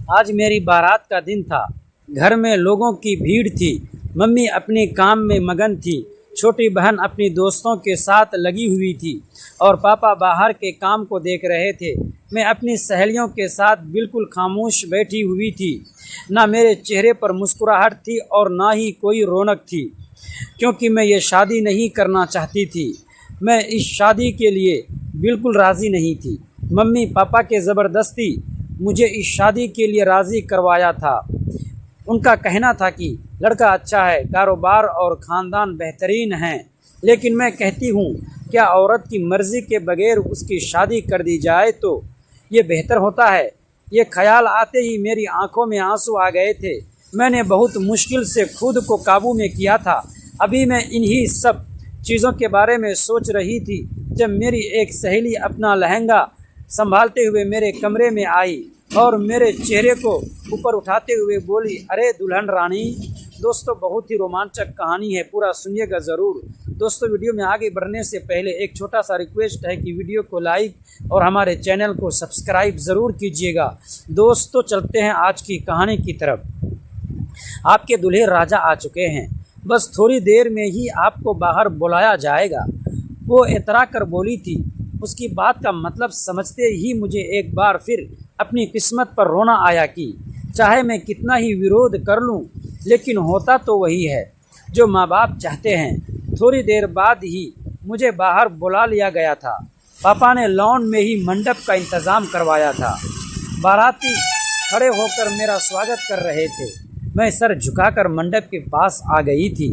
आज मेरी बारात का दिन था। घर में लोगों की भीड़ थी। मम्मी अपने काम में मगन थी, छोटी बहन अपनी दोस्तों के साथ लगी हुई थी और पापा बाहर के काम को देख रहे थे। मैं अपनी सहेलियों के साथ बिल्कुल खामोश बैठी हुई थी। ना मेरे चेहरे पर मुस्कुराहट थी और ना ही कोई रौनक थी, क्योंकि मैं ये शादी नहीं करना चाहती थी। मैं इस शादी के लिए बिल्कुल राज़ी नहीं थी। मम्मी पापा के ज़बरदस्ती मुझे इस शादी के लिए राज़ी करवाया था। उनका कहना था कि लड़का अच्छा है, कारोबार और ख़ानदान बेहतरीन हैं, लेकिन मैं कहती हूँ, क्या औरत की मर्ज़ी के बगैर उसकी शादी कर दी जाए तो ये बेहतर होता है। ये ख्याल आते ही मेरी आंखों में आंसू आ गए थे। मैंने बहुत मुश्किल से खुद को काबू में किया था। अभी मैं इन्हीं सब चीज़ों के बारे में सोच रही थी जब मेरी एक सहेली अपना लहंगा संभालते हुए मेरे कमरे में आई और मेरे चेहरे को ऊपर उठाते हुए बोली, अरे दुल्हन रानी। दोस्तों, बहुत ही रोमांचक कहानी है, पूरा सुनिएगा ज़रूर। दोस्तों, वीडियो में आगे बढ़ने से पहले एक छोटा सा रिक्वेस्ट है कि वीडियो को लाइक और हमारे चैनल को सब्सक्राइब ज़रूर कीजिएगा। दोस्तों, चलते हैं आज की कहानी की तरफ। आपके दूल्हे राजा आ चुके हैं, बस थोड़ी देर में ही आपको बाहर बुलाया जाएगा, वो इतरा कर बोली थी। उसकी बात का मतलब समझते ही मुझे एक बार फिर अपनी किस्मत पर रोना आया कि चाहे मैं कितना ही विरोध कर लूं, लेकिन होता तो वही है जो माँ बाप चाहते हैं। थोड़ी देर बाद ही मुझे बाहर बुला लिया गया था। पापा ने लॉन में ही मंडप का इंतज़ाम करवाया था। बाराती खड़े होकर मेरा स्वागत कर रहे थे। मैं सर झुकाकर मंडप के पास आ गई थी।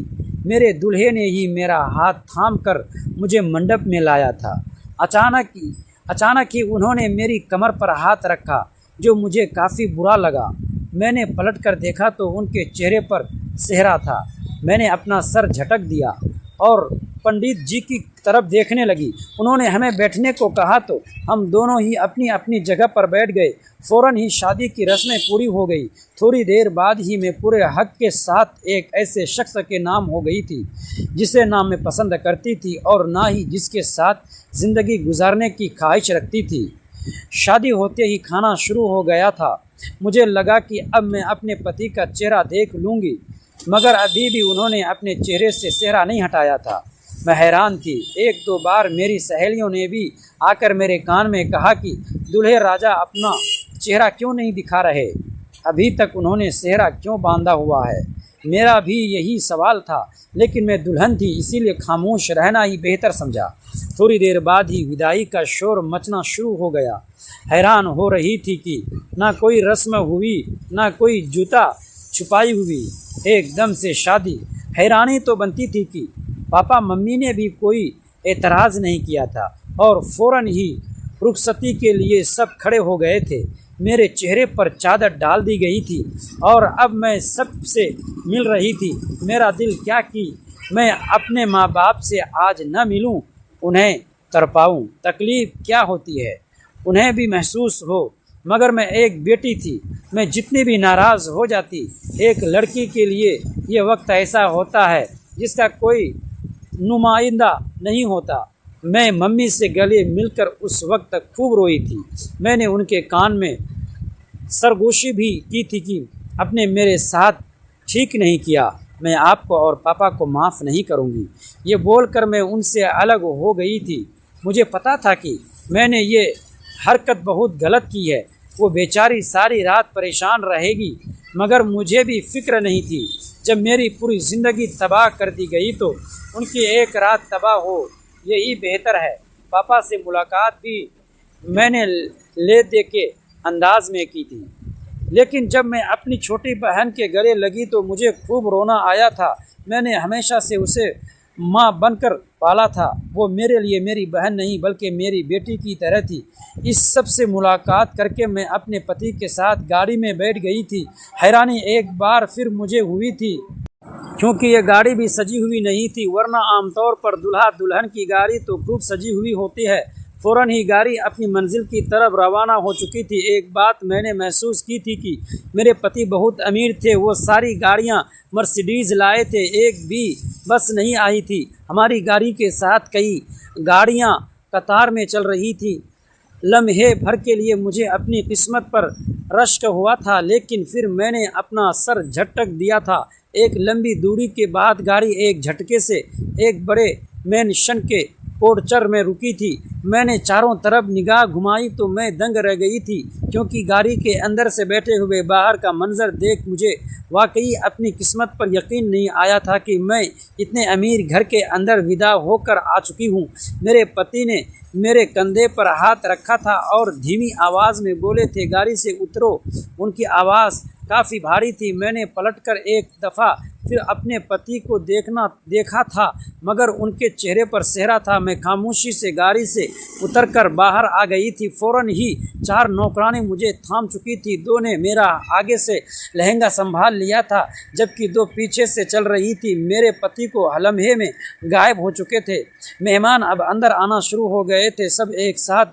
मेरे दूल्हे ने ही मेरा हाथ थाम कर मुझे मंडप में लाया था। अचानक ही उन्होंने मेरी कमर पर हाथ रखा, जो मुझे काफ़ी बुरा लगा। मैंने पलटकर देखा तो उनके चेहरे पर सेहरा था। मैंने अपना सर झटक दिया और पंडित जी की तरफ देखने लगी। उन्होंने हमें बैठने को कहा तो हम दोनों ही अपनी अपनी जगह पर बैठ गए। फ़ौरन ही शादी की रस्में पूरी हो गई। थोड़ी देर बाद ही मैं पूरे हक के साथ एक ऐसे शख्स के नाम हो गई थी जिसे ना मैं पसंद करती थी और ना ही जिसके साथ ज़िंदगी गुजारने की ख्वाहिश रखती थी। शादी होते ही खाना शुरू हो गया था। मुझे लगा कि अब मैं अपने पति का चेहरा देख लूँगी, मगर अभी भी उन्होंने अपने चेहरे से सेहरा नहीं हटाया था। मैं हैरान थी। एक दो बार मेरी सहेलियों ने भी आकर मेरे कान में कहा कि दूल्हे राजा अपना चेहरा क्यों नहीं दिखा रहे, अभी तक उन्होंने सेहरा क्यों बांधा हुआ है। मेरा भी यही सवाल था, लेकिन मैं दुल्हन थी, इसीलिए खामोश रहना ही बेहतर समझा। थोड़ी देर बाद ही विदाई का शोर मचना शुरू हो गया। हैरान हो रही थी कि ना कोई रस्म हुई, ना कोई जूता छुपाई हुई, एकदम से शादी। हैरानी तो बनती थी कि पापा मम्मी ने भी कोई एतराज़ नहीं किया था और फ़ौरन ही रुखसती के लिए सब खड़े हो गए थे। मेरे चेहरे पर चादर डाल दी गई थी और अब मैं सबसे मिल रही थी। मेरा दिल क्या कि मैं अपने माँ बाप से आज न मिलूं, उन्हें तड़पाऊं। तकलीफ़ क्या होती है उन्हें भी महसूस हो, मगर मैं एक बेटी थी। मैं जितनी भी नाराज़ हो जाती, एक लड़की के लिए ये वक्त ऐसा होता है जिसका कोई नुमाइंदा नहीं होता। मैं मम्मी से गले मिलकर उस वक्त खूब रोई थी। मैंने उनके कान में सरगोशी भी की थी कि आपने मेरे साथ ठीक नहीं किया, मैं आपको और पापा को माफ़ नहीं करूंगी। ये बोलकर मैं उनसे अलग हो गई थी। मुझे पता था कि मैंने ये हरकत बहुत गलत की है। वो बेचारी सारी रात परेशान रहेगी, मगर मुझे भी फिक्र नहीं थी। जब मेरी पूरी ज़िंदगी तबाह कर दी गई तो उनकी एक रात तबाह हो यही बेहतर है। पापा से मुलाकात भी मैंने ले दे के अंदाज में की थी, लेकिन जब मैं अपनी छोटी बहन के गले लगी तो मुझे खूब रोना आया था। मैंने हमेशा से उसे माँ बनकर पाला था। वो मेरे लिए मेरी बहन नहीं बल्कि मेरी बेटी की तरह थी। इस सब से मुलाकात करके मैं अपने पति के साथ गाड़ी में बैठ गई थी। हैरानी एक बार फिर मुझे हुई थी, क्योंकि ये गाड़ी भी सजी हुई नहीं थी, वरना आमतौर पर दूल्हा दुल्हन की गाड़ी तो खूब सजी हुई होती है। फ़ौरन ही गाड़ी अपनी मंजिल की तरफ रवाना हो चुकी थी। एक बात मैंने महसूस की थी कि मेरे पति बहुत अमीर थे। वो सारी गाड़ियाँ मर्सिडीज़ लाए थे, एक भी बस नहीं आई थी। हमारी गाड़ी के साथ कई गाड़ियाँ कतार में चल रही थी। लम्हे भर के लिए मुझे अपनी किस्मत पर रश्क हुआ था, लेकिन फिर मैंने अपना सर झटक दिया था। एक लंबी दूरी के बाद गाड़ी एक झटके से एक बड़े मेंशन के पोर्चर में रुकी थी। मैंने चारों तरफ निगाह घुमाई तो मैं दंग रह गई थी, क्योंकि गाड़ी के अंदर से बैठे हुए बाहर का मंजर देख मुझे वाकई अपनी किस्मत पर यकीन नहीं आया था कि मैं इतने अमीर घर के अंदर विदा होकर आ चुकी हूँ। मेरे पति ने मेरे कंधे पर हाथ रखा था और धीमी आवाज़ में बोले थे, गाड़ी से उतरो। उनकी आवाज़ काफ़ी भारी थी। मैंने पलटकर एक दफ़ा फिर अपने पति को देखा था, मगर उनके चेहरे पर सेहरा था। मैं खामोशी से गाड़ी से उतरकर बाहर आ गई थी। फ़ौरन ही 4 नौकरानी मुझे थाम चुकी थी। 2 ने मेरा आगे से लहंगा संभाल लिया था, जबकि 2 पीछे से चल रही थी। मेरे पति को लम्हे में गायब हो चुके थे। मेहमान अब अंदर आना शुरू हो गए थे। सब एक साथ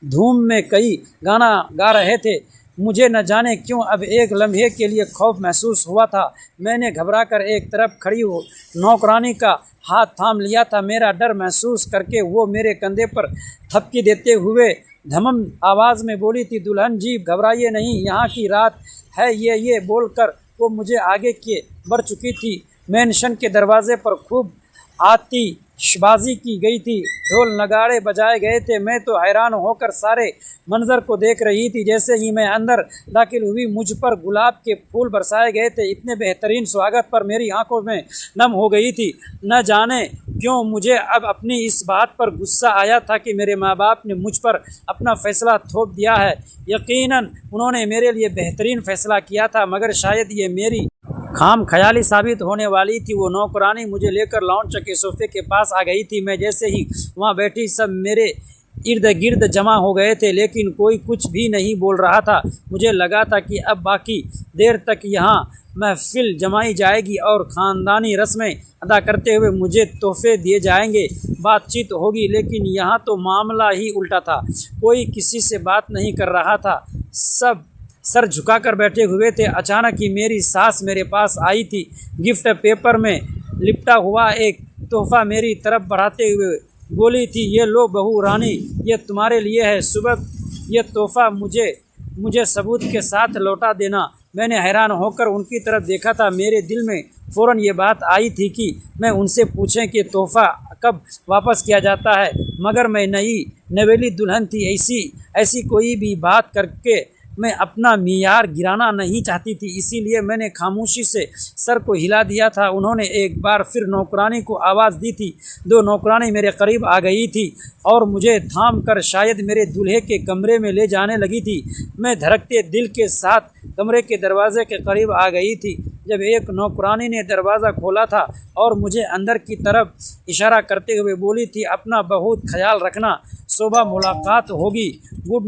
धूम में कई गाना गा रहे थे। मुझे न जाने क्यों अब एक लम्हे के लिए खौफ महसूस हुआ था। मैंने घबराकर एक तरफ खड़ी हो नौकरानी का हाथ थाम लिया था। मेरा डर महसूस करके वो मेरे कंधे पर थपकी देते हुए धमम आवाज़ में बोली थी, दुल्हन जी घबराइए नहीं, यहाँ की रात है ये बोलकर वो मुझे आगे के बढ़ चुकी थी। मेंशन के दरवाजे पर खूब आतिशबाजी की गई थी, ढोल नगाड़े बजाए गए थे। मैं तो हैरान होकर सारे मंजर को देख रही थी। जैसे ही मैं अंदर दाखिल हुई, मुझ पर गुलाब के फूल बरसाए गए थे। इतने बेहतरीन स्वागत पर मेरी आंखों में नम हो गई थी। न जाने क्यों मुझे अब अपनी इस बात पर गुस्सा आया था कि मेरे माँ बाप ने मुझ पर अपना फ़ैसला थोप दिया है। यकीनन उन्होंने मेरे लिए बेहतरीन फ़ैसला किया था, मगर शायद ये मेरी खाम ख्याली साबित होने वाली थी। वो नौकरानी मुझे लेकर लाउंज के सोफे के पास आ गई थी। मैं जैसे ही वहाँ बैठी, सब मेरे इर्द गिर्द जमा हो गए थे, लेकिन कोई कुछ भी नहीं बोल रहा था। मुझे लगा था कि अब बाकी देर तक यहाँ महफिल जमाई जाएगी और ख़ानदानी रस्में अदा करते हुए मुझे तोहफे दिए जाएंगे, बातचीत होगी। लेकिन यहाँ तो मामला ही उल्टा था। कोई किसी से बात नहीं कर रहा था, सब सर झुकाकर बैठे हुए थे। अचानक ही मेरी सास मेरे पास आई थी, गिफ्ट पेपर में लिपटा हुआ एक तोहफा मेरी तरफ बढ़ाते हुए बोली थी, ये लो बहू रानी, ये तुम्हारे लिए है। सुबह ये तोहफा मुझे सबूत के साथ लौटा देना। मैंने हैरान होकर उनकी तरफ देखा था। मेरे दिल में फ़ौरन ये बात आई थी कि मैं उनसे पूछें कि तोहफा कब वापस किया जाता है, मगर मैं नई नवेली दुल्हन थी, ऐसी कोई भी बात करके मैं अपना मियार गिराना नहीं चाहती थी। इसीलिए मैंने खामोशी से सर को हिला दिया था। उन्होंने एक बार फिर नौकरानी को आवाज़ दी थी। 2 नौकरानी मेरे करीब आ गई थी और मुझे थाम कर शायद मेरे दूल्हे के कमरे में ले जाने लगी थी। मैं धड़कते दिल के साथ कमरे के दरवाजे के करीब आ गई थी जब एक नौकरानी ने दरवाज़ा खोला था और मुझे अंदर की तरफ इशारा करते हुए बोली थी, अपना बहुत ख्याल रखना, सुबह मुलाकात होगी, गुड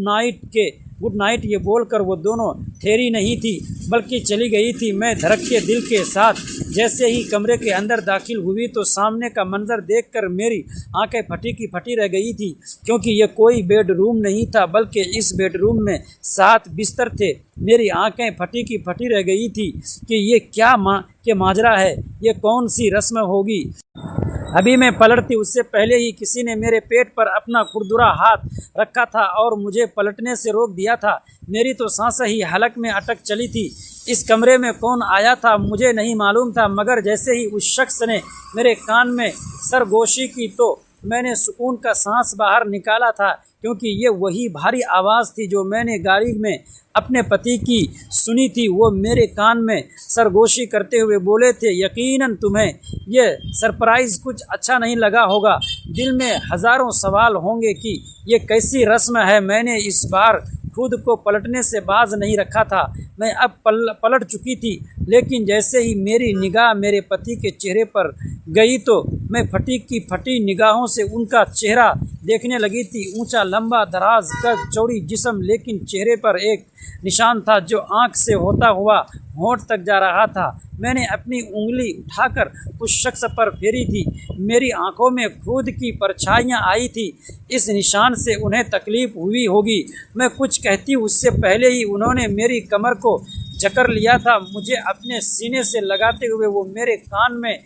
नाइट। ये बोलकर वो दोनों ठहरी नहीं थी बल्कि चली गई थी। मैं धड़कते दिल के साथ जैसे ही कमरे के अंदर दाखिल हुई तो सामने का मंजर देखकर मेरी आंखें फटी की फटी रह गई थी, क्योंकि ये कोई बेडरूम नहीं था बल्कि इस बेडरूम में 7 बिस्तर थे। मेरी आंखें फटी की फटी रह गई थी कि ये क्या माजरा है, ये कौन सी रस्म होगी। अभी मैं पलटती उससे पहले ही किसी ने मेरे पेट पर अपना खुरदुरा हाथ रखा था और मुझे पलटने से रोक दिया था। मेरी तो सांसें ही हलक में अटक चली थी। इस कमरे में कौन आया था मुझे नहीं मालूम था, मगर जैसे ही उस शख्स ने मेरे कान में सरगोशी की तो मैंने सुकून का सांस बाहर निकाला था, क्योंकि ये वही भारी आवाज़ थी जो मैंने गाड़ी में अपने पति की सुनी थी। वो मेरे कान में सरगोशी करते हुए बोले थे, यकीनन तुम्हें ये सरप्राइज़ कुछ अच्छा नहीं लगा होगा। दिल में हज़ारों सवाल होंगे कि ये कैसी रस्म है। मैंने इस बार खुद को पलटने से बाज नहीं रखा था। मैं अब पलट चुकी थी, लेकिन जैसे ही मेरी निगाह मेरे पति के चेहरे पर गई तो मैं फटी की फटी निगाहों से उनका चेहरा देखने लगी थी। ऊंचा, लंबा, दराज, कद, चौड़ी जिस्म, लेकिन चेहरे पर एक निशान था जो आंख से होता हुआ होंठ तक जा रहा था। मैंने अपनी उंगली उठाकर उस शख्स पर फेरी थी। मेरी आंखों में खुद की परछाइयाँ आई थी। इस निशान से उन्हें तकलीफ़ हुई होगी। मैं कुछ कहती उससे पहले ही उन्होंने मेरी कमर को जकड़ लिया था। मुझे अपने सीने से लगाते हुए वो मेरे कान में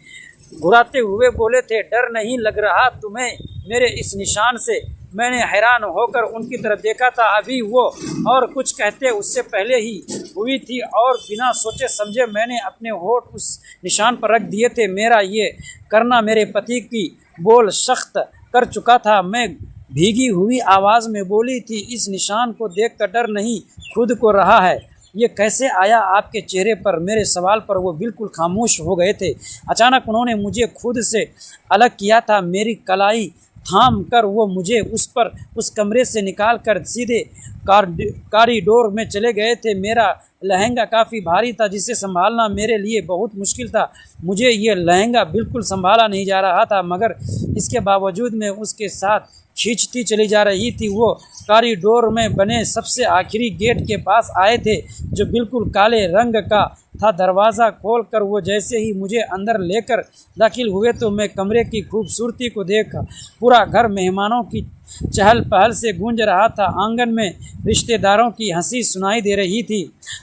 घुराते हुए बोले थे, डर नहीं लग रहा तुम्हें मेरे इस निशान से? मैंने हैरान होकर उनकी तरफ देखा था। अभी वो और कुछ कहते उससे पहले ही हुई थी और बिना सोचे समझे मैंने अपने होठ उस निशान पर रख दिए थे। मेरा ये करना मेरे पति की बोल सख्त कर चुका था। मैं भीगी हुई आवाज़ में बोली थी, इस निशान को देखकर डर नहीं खुद को रहा है, ये कैसे आया आपके चेहरे पर? मेरे सवाल पर वो बिल्कुल खामोश हो गए थे। अचानक उन्होंने मुझे खुद से अलग किया था। मेरी कलाई थाम कर वो मुझे उस कमरे से निकाल कर सीधे कॉरिडोर में चले गए थे। मेरा लहंगा काफ़ी भारी था जिसे संभालना मेरे लिए बहुत मुश्किल था। मुझे ये लहंगा बिल्कुल संभाला नहीं जा रहा था, मगर इसके बावजूद मैं उसके साथ खींचती चली जा रही थी। वो कॉरिडोर में बने सबसे आखिरी गेट के पास आए थे जो बिल्कुल काले रंग का था। दरवाज़ा खोलकर वो जैसे ही मुझे अंदर लेकर दाखिल हुए तो मैं कमरे की खूबसूरती को देखा। पूरा घर मेहमानों की चहल पहल से गूंज रहा था। आंगन में रिश्तेदारों की हंसी सुनाई दे रही थी।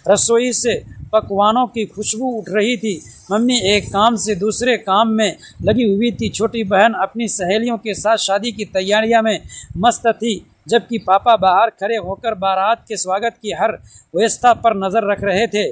रसोई से पकवानों की खुशबू उठ रही थी। मम्मी एक काम से दूसरे काम में लगी हुई थी। छोटी बहन अपनी सहेलियों के साथ शादी की तैयारियां में मस्त थी, जबकि पापा बाहर खड़े होकर बारात के स्वागत की हर व्यवस्था पर नज़र रख रहे थे।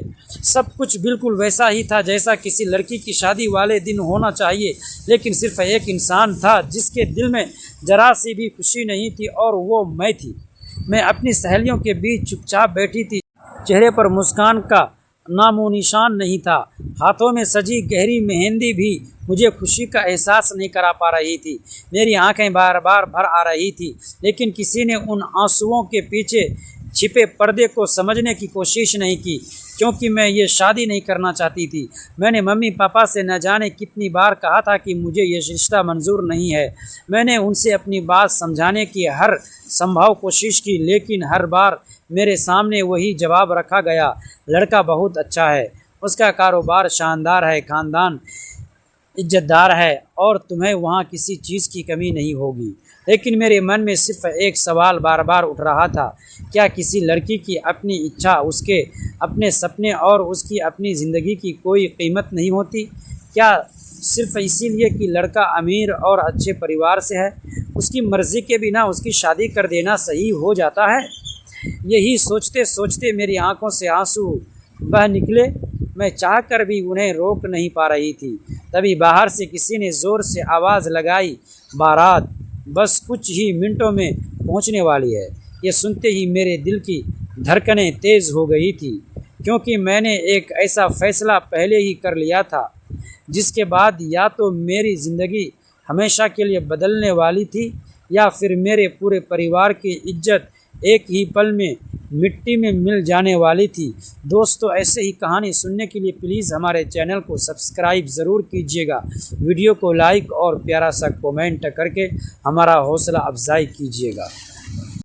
सब कुछ बिल्कुल वैसा ही था जैसा किसी लड़की की शादी वाले दिन होना चाहिए, लेकिन सिर्फ एक इंसान था जिसके दिल में जरा सी भी खुशी नहीं थी, और वो मैं थी। मैं अपनी सहेलियों के बीच चुपचाप बैठी थी। चेहरे पर मुस्कान का नामो निशान नहीं था। हाथों में सजी गहरी मेहंदी भी मुझे खुशी का एहसास नहीं करा पा रही थी। मेरी आंखें बार बार भर आ रही थी, लेकिन किसी ने उन आंसुओं के पीछे छिपे पर्दे को समझने की कोशिश नहीं की, क्योंकि मैं ये शादी नहीं करना चाहती थी। मैंने मम्मी पापा से न जाने कितनी बार कहा था कि मुझे ये रिश्ता मंजूर नहीं है। मैंने उनसे अपनी बात समझाने की हर संभव कोशिश की, लेकिन हर बार मेरे सामने वही जवाब रखा गया, लड़का बहुत अच्छा है, उसका कारोबार शानदार है, ख़ानदान इज्जतदार है और तुम्हें वहाँ किसी चीज़ की कमी नहीं होगी। लेकिन मेरे मन में सिर्फ एक सवाल बार बार उठ रहा था, क्या किसी लड़की की अपनी इच्छा, उसके अपने सपने और उसकी अपनी ज़िंदगी की कोई कीमत नहीं होती? क्या सिर्फ इसीलिए कि लड़का अमीर और अच्छे परिवार से है, उसकी मर्ज़ी के बिना उसकी शादी कर देना सही हो जाता है? यही सोचते सोचते मेरी आंखों से आंसू बह निकले। मैं चाहकर भी उन्हें रोक नहीं पा रही थी। तभी बाहर से किसी ने ज़ोर से आवाज़ लगाई, बारात बस कुछ ही मिनटों में पहुंचने वाली है। ये सुनते ही मेरे दिल की धड़कनें तेज़ हो गई थी, क्योंकि मैंने एक ऐसा फ़ैसला पहले ही कर लिया था जिसके बाद या तो मेरी ज़िंदगी हमेशा के लिए बदलने वाली थी, या फिर मेरे पूरे परिवार की इज्जत एक ही पल में मिट्टी में मिल जाने वाली थी। दोस्तों, ऐसे ही कहानी सुनने के लिए प्लीज़ हमारे चैनल को सब्सक्राइब ज़रूर कीजिएगा। वीडियो को लाइक और प्यारा सा कमेंट करके हमारा हौसला अफजाई कीजिएगा।